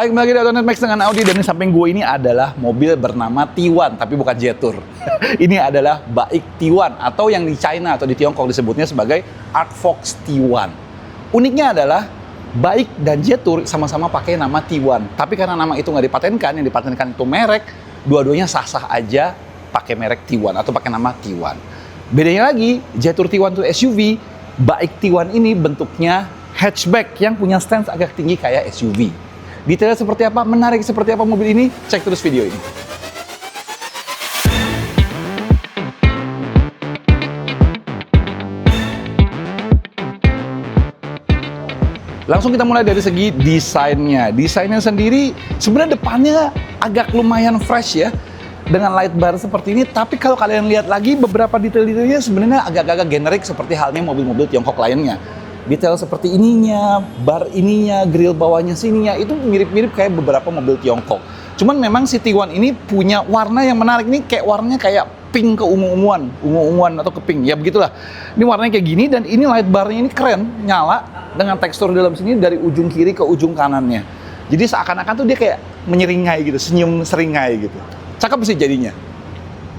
Baik, kembali lagi di Autonet Max dengan Audi, dan di samping gue ini adalah mobil bernama T1, tapi bukan Jetour. Ini adalah Baik T1, atau yang di China atau di Tiongkok disebutnya sebagai Arcfox T1. Uniknya adalah Baik dan Jetour sama-sama pakai nama T1, tapi karena nama itu nggak dipatenkan, yang dipatenkan itu merek, dua-duanya sah-sah aja pakai merek T1 atau pakai nama T1. Bedanya lagi, Jetour T1 itu SUV, Baik T1 ini bentuknya hatchback yang punya stance agak tinggi kayak SUV. Detailnya seperti apa, menarik seperti apa mobil ini, cek terus video ini. Langsung kita mulai dari segi desainnya. Desainnya sendiri sebenarnya depannya agak lumayan fresh ya, dengan light bar seperti ini. Tapi kalau kalian lihat lagi beberapa detail-detailnya sebenarnya agak-agak generik seperti halnya mobil-mobil Tiongkok lainnya. Detail seperti ininya, bar ininya, grill bawahnya sininya, itu mirip-mirip kayak beberapa mobil Tiongkok. Cuman memang si T1 ini punya warna yang menarik nih, kayak warnanya kayak pink ke ungu-unguan atau ke pink, ya begitulah. Ini warnanya kayak gini, dan ini light barnya ini keren, nyala dengan tekstur dalam sini dari ujung kiri ke ujung kanannya. Jadi seakan-akan tuh dia kayak menyeringai gitu, senyum seringai gitu. Cakep sih jadinya.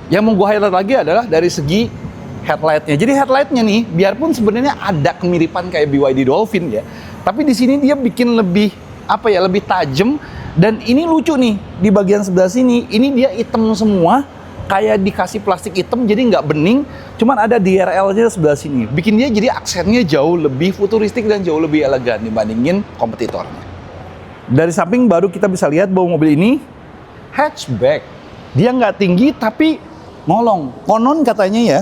Yang mau gue highlight lagi adalah dari segi headlightnya. Jadi headlightnya nih, biarpun sebenarnya ada kemiripan kayak BYD Dolphin ya, tapi di sini dia bikin lebih lebih tajam. Dan ini lucu nih, di bagian sebelah sini, ini dia hitam semua, kayak dikasih plastik hitam, jadi nggak bening, cuman ada DRL-nya sebelah sini. Bikin dia jadi aksennya jauh lebih futuristik dan jauh lebih elegan dibandingin kompetitornya. Dari samping baru kita bisa lihat bahwa mobil ini hatchback. Dia nggak tinggi tapi ngolong. Konon katanya ya,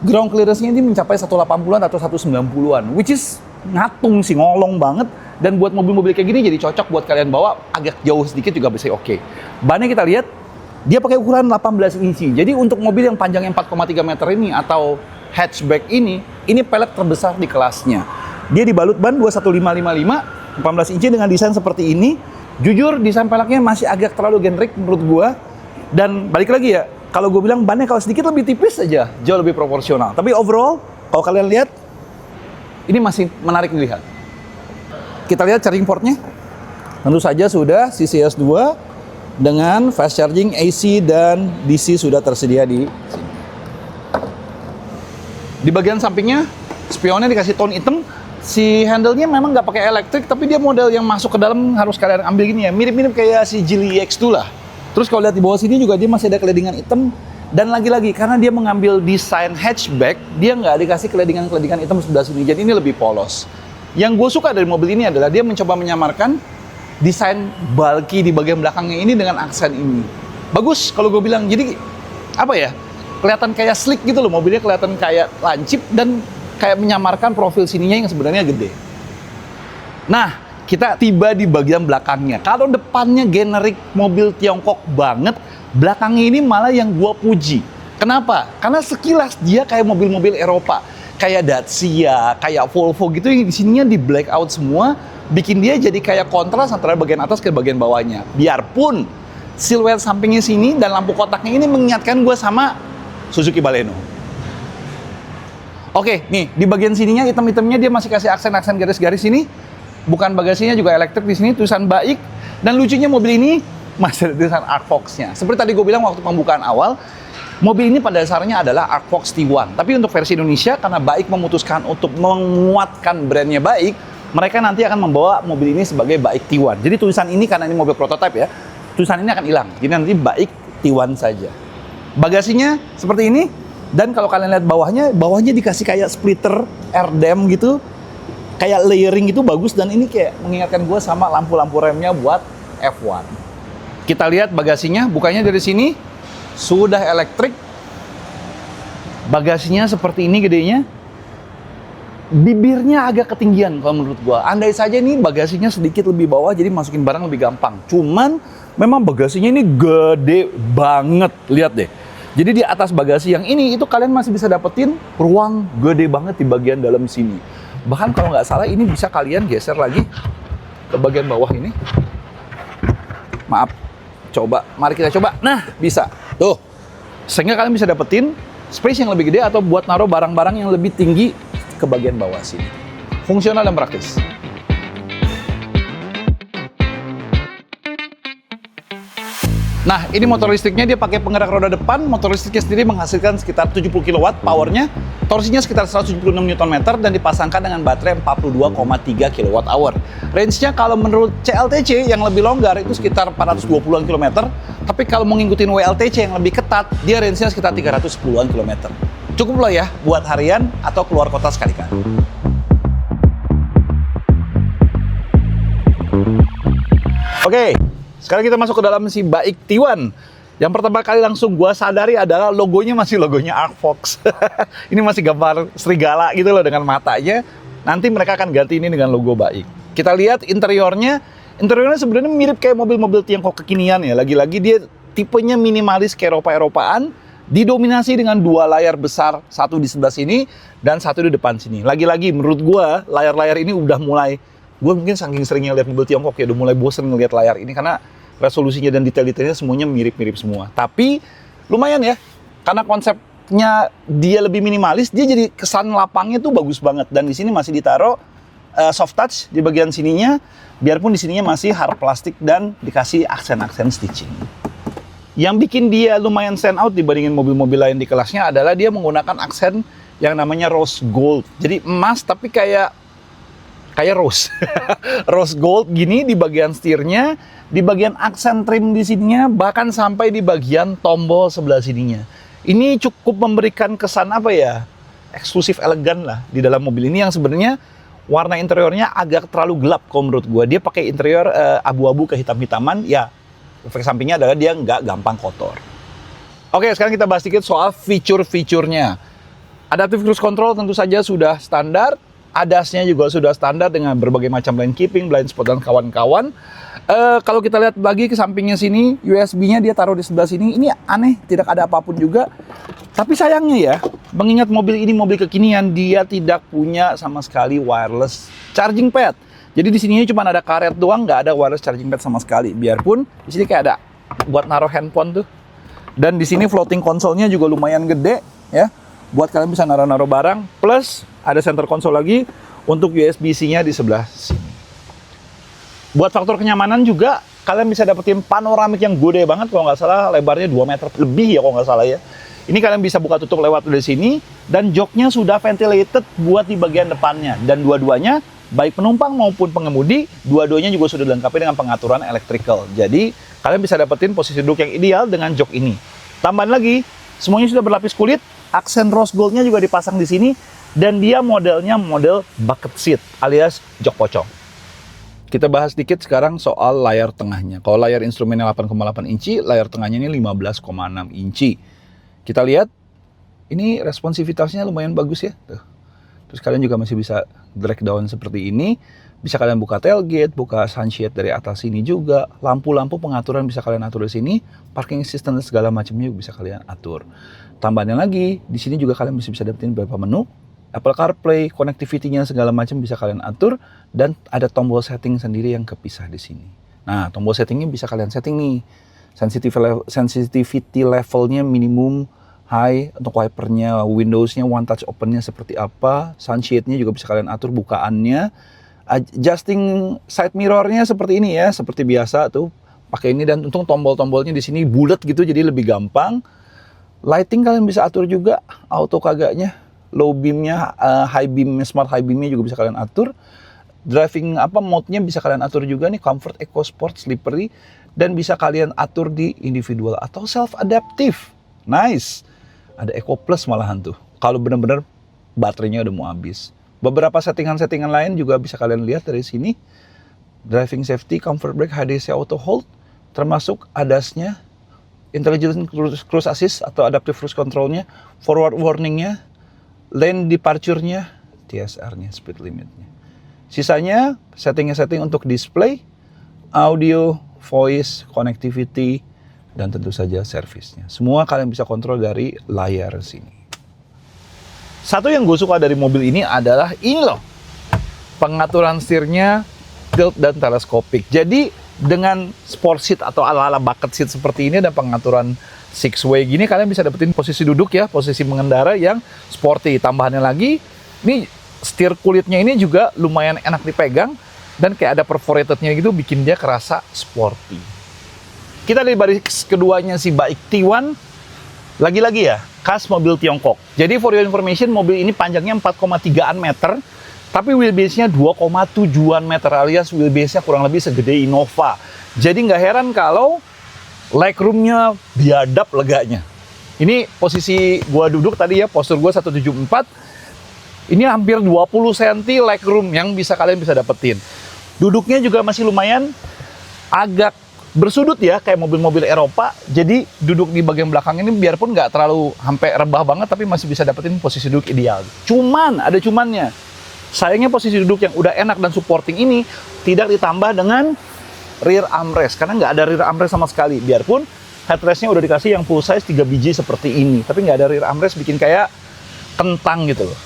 ground clearance-nya ini mencapai 180-an atau 190-an, which is ngatung sih, ngolong banget. Dan buat mobil-mobil kayak gini jadi cocok buat kalian bawa agak jauh sedikit juga bisa oke. Bannya kita lihat, dia pakai ukuran 18 inci. Jadi untuk mobil yang panjangnya 4,3 meter ini atau hatchback ini pelet terbesar di kelasnya. Dia dibalut ban 21555, 18 inci dengan desain seperti ini. Jujur, desain peleknya masih agak terlalu generik menurut gua. Dan balik lagi ya, kalau gue bilang bannya kalau sedikit lebih tipis aja, jauh lebih proporsional. Tapi overall, kalau kalian lihat, ini masih menarik dilihat. Kita lihat charging portnya. Tentu saja sudah CCS 2 dengan fast charging AC dan DC sudah tersedia di sini. Di bagian sampingnya, spionnya dikasih tone hitam. Si handle-nya memang nggak pakai elektrik, tapi dia model yang masuk ke dalam harus kalian ambil gini ya. Mirip-mirip kayak si Geely X2 lah. Terus kalau lihat di bawah sini juga dia masih ada keledingan hitam. Dan lagi-lagi karena dia mengambil desain hatchback, dia nggak dikasih keledingan hitam sebelah sini. Jadi ini lebih polos. Yang gue suka dari mobil ini adalah dia mencoba menyamarkan desain bulky di bagian belakangnya ini dengan aksen ini. Bagus kalau gue bilang. Jadi kelihatan kayak slick gitu loh. Mobilnya kelihatan kayak lancip dan kayak menyamarkan profil sininya yang sebenarnya gede. Nah, kita tiba di bagian belakangnya. Kalau depannya generik mobil Tiongkok banget, belakangnya ini malah yang gua puji. Kenapa? Karena sekilas dia kayak mobil-mobil Eropa, kayak Dacia, kayak Volvo gitu. Di sininya di black out semua, bikin dia jadi kayak kontras antara bagian atas ke bagian bawahnya. Biarpun siluet sampingnya sini dan lampu kotaknya ini mengingatkan gua sama Suzuki Baleno. Oke, nih di bagian sininya hitam-hitamnya dia masih kasih aksen-aksen garis-garis ini. Bukan bagasinya juga elektrik, di sini tulisan Baik. Dan lucunya mobil ini masih ada tulisan Arcfox-nya. Seperti tadi gue bilang waktu pembukaan awal, mobil ini pada dasarnya adalah Arcfox T1. Tapi untuk versi Indonesia, karena Baik memutuskan untuk menguatkan brandnya Baik, mereka nanti akan membawa mobil ini sebagai Baik T1. Jadi tulisan ini, karena ini mobil prototipe ya, tulisan ini akan hilang. Jadi nanti Baik T1 saja. Bagasinya seperti ini. Dan kalau kalian lihat bawahnya dikasih kayak splitter air dam gitu. Kayak layering itu bagus, dan ini kayak mengingatkan gue sama lampu-lampu remnya buat F1. Kita lihat bagasinya, bukanya dari sini, sudah elektrik. Bagasinya seperti ini gedenya. Bibirnya agak ketinggian kalau menurut gue. Andai saja ini bagasinya sedikit lebih bawah, jadi masukin barang lebih gampang. Cuman memang bagasinya ini gede banget, lihat deh. Jadi di atas bagasi yang ini, itu kalian masih bisa dapetin ruang gede banget di bagian dalam sini. Bahkan kalau nggak salah ini bisa kalian geser lagi ke bagian bawah ini. Maaf, mari kita coba. Nah, bisa. Tuh, sehingga kalian bisa dapetin space yang lebih gede atau buat naruh barang-barang yang lebih tinggi ke bagian bawah sini. Fungsional dan praktis. Nah, ini motor listriknya, dia pakai penggerak roda depan. Motor listriknya sendiri menghasilkan sekitar 70 kW powernya, torsinya sekitar 176 Nm, dan dipasangkan dengan baterai 42,3 kWh. Range-nya kalau menurut CLTC yang lebih longgar itu sekitar 420-an km, tapi kalau mau ngikutin WLTC yang lebih ketat, dia range-nya sekitar 310-an km. Cukup lah ya buat harian atau keluar kota sekali-kali. Oke, sekarang kita masuk ke dalam si Baik T1. Yang pertama kali langsung gua sadari adalah logonya masih logonya Arcfox. Ini masih gambar serigala gitu loh dengan matanya. Nanti mereka akan ganti ini dengan logo Baik. Kita lihat interiornya. Interiornya sebenarnya mirip kayak mobil-mobil Tiongkok kekinian ya. Lagi-lagi dia tipenya minimalis kayak Eropa-Eropaan. Didominasi dengan dua layar besar, satu di sebelah sini dan satu di depan sini. Lagi-lagi menurut gua layar-layar ini udah mulai, gue mungkin saking seringnya lihat mobil Tiongkok ya udah mulai bosen ngelihat layar ini karena resolusinya dan detail-detailnya semuanya mirip-mirip semua. Tapi lumayan ya, karena konsepnya dia lebih minimalis, dia jadi kesan lapangnya tuh bagus banget. Dan di sini masih ditaruh soft touch di bagian sininya, biarpun di sininya masih hard plastik dan dikasih aksen-aksen stitching. Yang bikin dia lumayan stand out dibandingin mobil-mobil lain di kelasnya adalah dia menggunakan aksen yang namanya rose gold. Jadi emas tapi kayak rose. Rose gold gini di bagian setirnya, di bagian aksen trim di sininya, bahkan sampai di bagian tombol sebelah sininya. Ini cukup memberikan kesan apa ya? Eksklusif elegan lah di dalam mobil ini yang sebenarnya warna interiornya agak terlalu gelap kalau menurut gua. Dia pakai interior abu-abu ke hitam-hitaman, ya efek sampingnya adalah dia nggak gampang kotor. Oke, sekarang kita bahas sedikit soal fitur-fiturnya. Adaptive Cruise Control tentu saja sudah standar. ADAS-nya juga sudah standar dengan berbagai macam lane keeping, blind spot, dan kawan-kawan. Kalau kita lihat lagi ke sampingnya sini, USB-nya dia taruh di sebelah sini. Ini aneh, tidak ada apapun juga. Tapi sayangnya ya, mengingat mobil ini mobil kekinian, dia tidak punya sama sekali wireless charging pad. Jadi di sini cuma ada karet doang, nggak ada wireless charging pad sama sekali. Biarpun di sini kayak ada buat naruh handphone tuh. Dan di sini floating console-nya juga lumayan gede ya. Buat kalian bisa naruh-naruh barang. Plus ada center console lagi untuk USB-C-nya di sebelah sini. Buat faktor kenyamanan juga kalian bisa dapetin panoramik yang gede banget, kalau nggak salah lebarnya 2 meter lebih ya kalau nggak salah ya. Ini kalian bisa buka tutup lewat dari sini dan joknya sudah ventilated buat di bagian depannya. Dan dua-duanya baik penumpang maupun pengemudi, dua-duanya juga sudah dilengkapi dengan pengaturan electrical. Jadi kalian bisa dapetin posisi duduk yang ideal dengan jok ini. Tambahan lagi, semuanya sudah berlapis kulit, aksen rose goldnya juga dipasang di sini, dan dia modelnya model bucket seat alias jok pocong. Kita bahas sedikit sekarang soal layar tengahnya. Kalau layar instrumennya 8,8 inci, layar tengahnya ini 15,6 inci. Kita lihat, ini responsivitasnya lumayan bagus ya. Tuh. Terus kalian juga masih bisa drag down seperti ini. Bisa kalian buka tailgate, buka sunshade dari atas sini juga. Lampu-lampu pengaturan bisa kalian atur di sini. Parking assistant dan segala macamnya bisa kalian atur. Tambahannya lagi, di sini juga kalian bisa dapetin beberapa menu. Apple CarPlay, connectivity-nya segala macam bisa kalian atur. Dan ada tombol setting sendiri yang kepisah di sini. Nah, tombol settingnya bisa kalian setting nih. Sensitivity levelnya minimum, high, untuk wipernya, Windows-nya, one touch open-nya seperti apa. Sunshade-nya juga bisa kalian atur bukaannya. Adjusting side mirror-nya seperti ini ya, seperti biasa tuh. Pakai ini dan untung tombol-tombolnya di sini bulat gitu jadi lebih gampang. Lighting kalian bisa atur juga, auto kagaknya. Low beam-nya, high beam-nya, smart high beam-nya juga bisa kalian atur. Driving mode-nya bisa kalian atur juga nih, comfort, eco, sport, slippery, dan bisa kalian atur di individual atau self adaptive. Nice. Ada eco plus malahan tuh. Kalau benar-benar baterainya udah mau habis. Beberapa settingan-settingan lain juga bisa kalian lihat dari sini. Driving safety, comfort brake, HDC auto hold, termasuk ADAS-nya, intelligent cruise assist atau adaptive cruise control-nya, forward warning-nya, lane departure-nya, TSR-nya, speed limit-nya. Sisanya setting untuk display, audio, voice, connectivity, dan tentu saja servisnya. Semua kalian bisa kontrol dari layar sini. Satu yang gue suka dari mobil ini adalah ini loh. Pengaturan setirnya tilt dan teleskopik. Jadi dengan sport seat atau ala-ala bucket seat seperti ini dan pengaturan six way gini, kalian bisa dapetin posisi duduk ya, posisi mengendara yang sporty. Tambahannya lagi, ini setir kulitnya ini juga lumayan enak dipegang dan kayak ada perforatednya gitu, bikin dia kerasa sporty. kita di baris keduanya si Baik T1. Lagi-lagi ya, khas mobil Tiongkok. Jadi for your information, mobil ini panjangnya 4,3 meter, tapi wheelbase-nya 2,7 meter, alias wheelbase-nya kurang lebih segede Innova. Jadi nggak heran kalau legroom-nya biadab leganya. Ini posisi gua duduk tadi ya, postur gua 174. Ini hampir 20 cm legroom yang kalian bisa dapetin. Duduknya juga masih lumayan agak bersudut ya, kayak mobil-mobil Eropa. Jadi duduk di bagian belakang ini biarpun nggak terlalu sampai rebah banget, tapi masih bisa dapetin posisi duduk ideal. Cuman, ada cumannya. Sayangnya posisi duduk yang udah enak dan supporting ini tidak ditambah dengan rear armrest, karena nggak ada rear armrest sama sekali. Biarpun headrestnya udah dikasih yang full size 3 biji seperti ini, tapi nggak ada rear armrest, bikin kayak kentang gitu loh.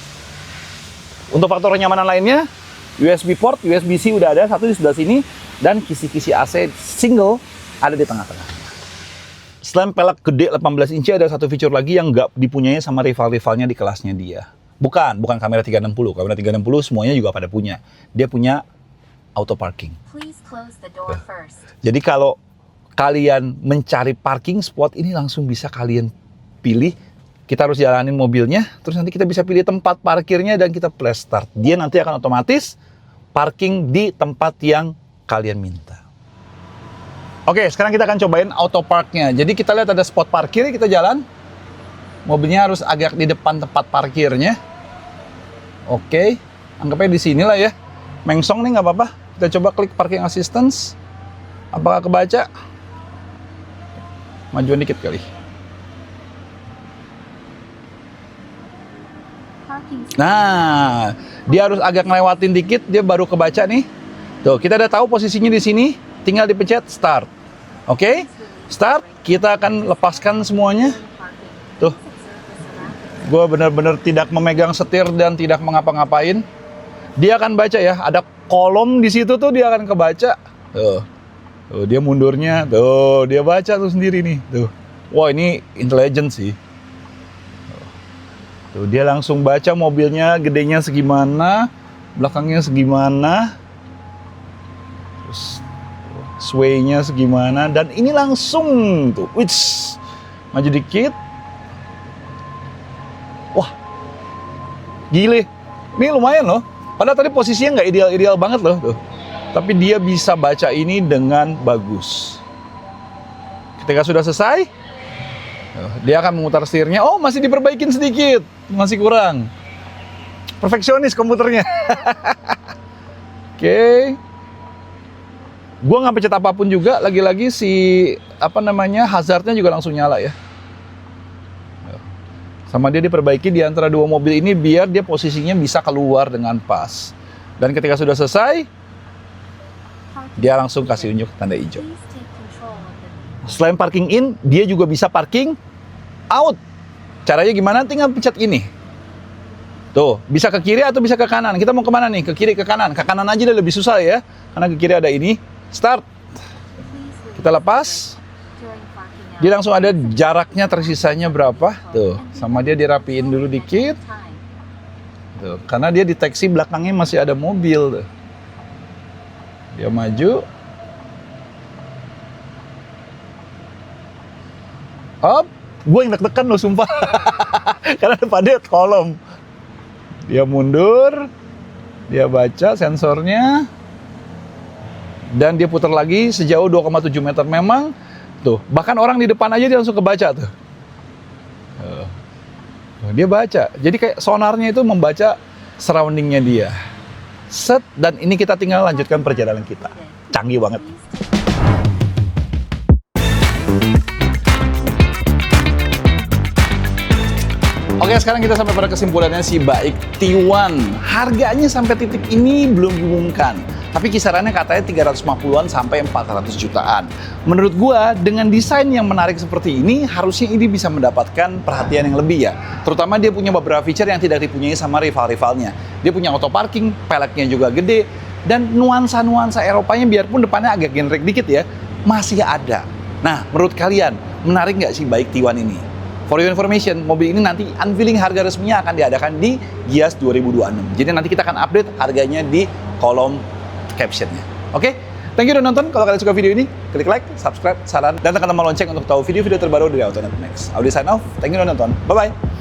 Untuk faktor kenyamanan lainnya, USB port, USB-C udah ada, satu di sebelah sini, dan kisi-kisi AC single ada di tengah-tengah. Selain pelek gede 18 inci, ada satu fitur lagi yang nggak dipunyai sama rival-rivalnya di kelasnya dia. Bukan kamera 360. Kamera 360 semuanya juga pada punya. Dia punya auto parking. Jadi kalau kalian mencari parking spot, ini langsung bisa kalian pilih. Kita harus jalanin mobilnya, terus nanti kita bisa pilih tempat parkirnya dan kita press start. Dia nanti akan otomatis parking di tempat yang kalian minta. Oke, sekarang kita akan cobain auto parknya. Jadi kita lihat ada spot parkir, kita jalan. Mobilnya harus agak di depan tempat parkirnya. Oke, anggapnya di sini lah ya. Mengsong nih nggak apa-apa. Kita coba klik parking assistance. Apakah kebaca? Majuan dikit kali. Nah, dia harus agak ngelewatin dikit, dia baru kebaca nih. Tuh, kita udah tahu posisinya di sini, tinggal dipencet start. Oke, start. Kita akan lepaskan semuanya. Tuh, gue benar-benar tidak memegang setir dan tidak mengapa-ngapain. Dia akan baca ya, ada kolom di situ tuh dia akan kebaca. Tuh, dia mundurnya, tuh dia baca tuh sendiri nih. Tuh, wah ini intelligent sih. Tuh, dia langsung baca mobilnya gedenya segimana, belakangnya segimana, terus sway-nya segimana, dan ini langsung tuh, wits, maju dikit. Wah, gile, ini lumayan loh. Padahal tadi posisinya nggak ideal-ideal banget loh, tuh. Tapi dia bisa baca ini dengan bagus. Ketika sudah selesai, dia akan memutar setirnya. Oh, masih diperbaikin sedikit, masih kurang. Perfeksionis komputernya. Oke. Gua nggak pencet apapun juga. Lagi-lagi si hazardnya juga langsung nyala ya. Sama dia diperbaiki di antara dua mobil ini biar dia posisinya bisa keluar dengan pas. Dan ketika sudah selesai, dia langsung kasih unjuk tanda hijau. Selain parking in, dia juga bisa parking out. Caranya gimana? Tinggal pencet ini. Tuh, bisa ke kiri atau bisa ke kanan. Kita mau kemana nih? Ke kiri, ke kanan. Ke kanan aja udah lebih susah ya. Karena ke kiri ada ini. Start. Kita lepas. Dia langsung ada jaraknya tersisanya berapa. Tuh, sama dia dirapiin dulu dikit. Tuh, karena dia deteksi belakangnya masih ada mobil. Tuh. Dia maju. Up, gue yang deg-degan loh sumpah. Karena depannya kolom. Dia mundur, dia baca sensornya, dan dia putar lagi sejauh 2,7 meter. Memang, tuh, bahkan orang di depan aja dia langsung kebaca tuh. Dia baca, jadi kayak sonarnya itu membaca surroundingnya dia. Set, dan ini kita tinggal lanjutkan perjalanan kita. Canggih banget. Oke, sekarang kita sampai pada kesimpulannya si Baik T1. Harganya sampai titik ini belum diumumkan. Tapi kisarannya katanya 350-an sampai 400 jutaan. Menurut gua, dengan desain yang menarik seperti ini, harusnya ini bisa mendapatkan perhatian yang lebih ya. Terutama dia punya beberapa feature yang tidak dipunyai sama rival-rivalnya. Dia punya auto parking, peleknya juga gede, dan nuansa-nuansa Eropanya biarpun depannya agak genrek dikit ya, masih ada. Nah, menurut kalian, menarik nggak sih Baik T1 ini? For your information, mobil ini nanti unveiling harga resminya akan diadakan di Gias 2026. Jadi nanti kita akan update harganya di kolom captionnya. Oke? Thank you udah nonton. Kalau kalian suka video ini, klik like, subscribe, saran, dan tekan tombol lonceng untuk tahu video-video terbaru dari Autonet Max. Audi sign off. Thank you udah nonton. Bye-bye.